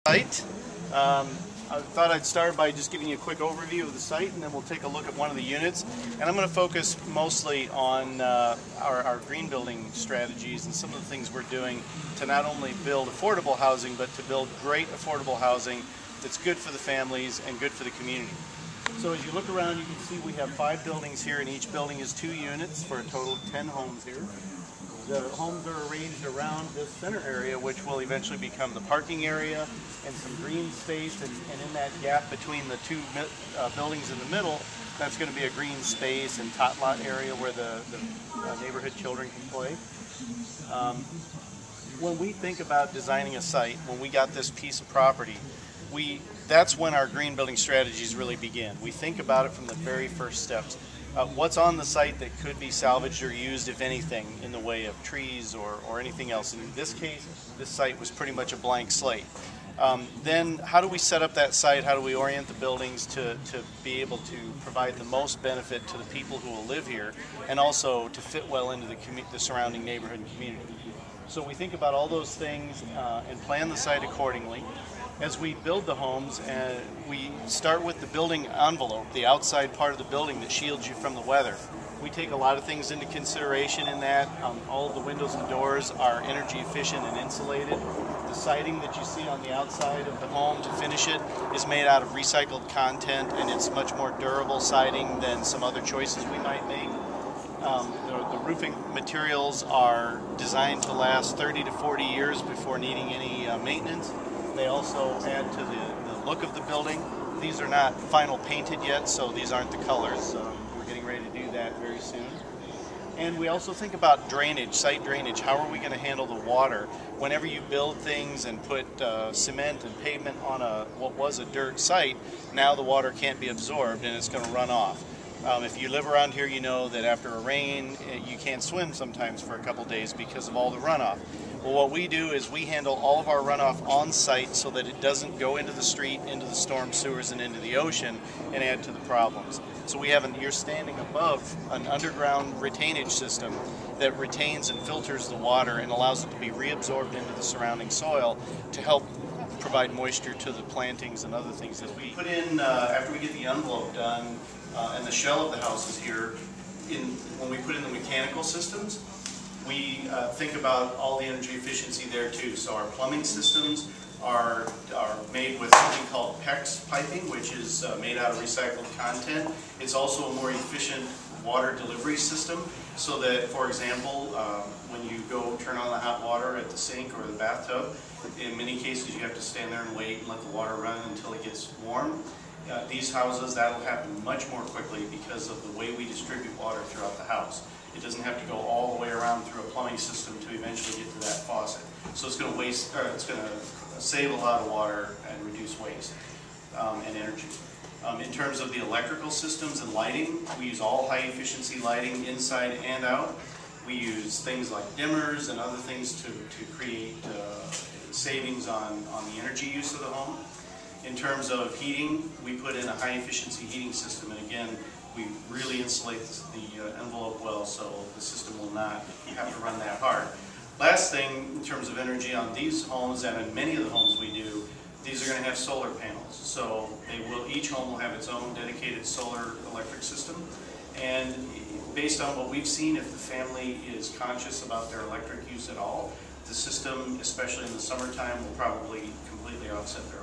Site. I thought I'd start by just giving you a quick overview of the site, and then we'll take a look at one of the units. And I'm going to focus mostly on our green building strategies and some of the things we're doing to not only build affordable housing, but to build great affordable housing that's good for the families and good for the community. So as you look around, you can see we have 5 buildings here, and each building is 2 units for a total of 10 homes here. The homes are arranged around this center area, which will eventually become the parking area and some green space, and in that gap between the 2 buildings in the middle, that's going to be a green space and tot lot area where the neighborhood children can play. When we think about designing a site, when we got this piece of property, that's when our green building strategies really begin. We think about it from the very first steps. What's on the site that could be salvaged or used, if anything, in the way of trees or anything else. And in this case, this site was pretty much a blank slate. Then how do we set up that site? How do we orient the buildings to be able to provide the most benefit to the people who will live here, and also to fit well into the surrounding neighborhood and community? So we think about all those things and plan the site accordingly. As we build the homes, we start with the building envelope, the outside part of the building that shields you from the weather. We take a lot of things into consideration in that. All of the windows and doors are energy efficient and insulated. The siding that you see on the outside of the home to finish it is made out of recycled content, and it's much more durable siding than some other choices we might make. The roofing materials are designed to last 30 to 40 years before needing any maintenance. They also add to the look of the building. These are not final painted yet, so these aren't the colors. We're getting ready to do that very soon. And we also think about drainage, site drainage. How are we going to handle the water? Whenever you build things and put cement and pavement on what was a dirt site, now the water can't be absorbed and it's going to run off. If you live around here, you know that after a rain, you can't swim sometimes for a couple days because of all the runoff. Well, what we do is we handle all of our runoff on site so that it doesn't go into the street, into the storm sewers, and into the ocean and add to the problems. So you're standing above an underground retainage system that retains and filters the water and allows it to be reabsorbed into the surrounding soil to help provide moisture to the plantings and other things that we put in after we get the envelope done and the shell of the house is here. When we put in the mechanical systems, we think about all the energy efficiency there too. So our plumbing systems are made with something called PEX piping, which is made out of recycled content. It's also a more efficient water delivery system, so that, for example, when you go turn on the hot water at the sink or the bathtub, in many cases you have to stand there and wait and let the water run until it gets warm. These houses, that'll happen much more quickly because of the way we distribute water throughout the house. It doesn't have to go all the way around through a plumbing system to eventually get to that faucet. So it's going to save a lot of water and reduce waste and energy. In terms of the electrical systems and lighting, we use all high efficiency lighting inside and out. We use things like dimmers and other things to create savings on the energy use of the home. In terms of heating, we put in a high efficiency heating system, and again, we really insulate the envelope well, so the system will not have to run that hard. Last thing, in terms of energy on these homes, and in many of the homes we do, these are going to have solar panels. So each home will have its own dedicated solar electric system, and based on what we've seen, if the family is conscious about their electric use at all, the system, especially in the summertime, will probably completely offset their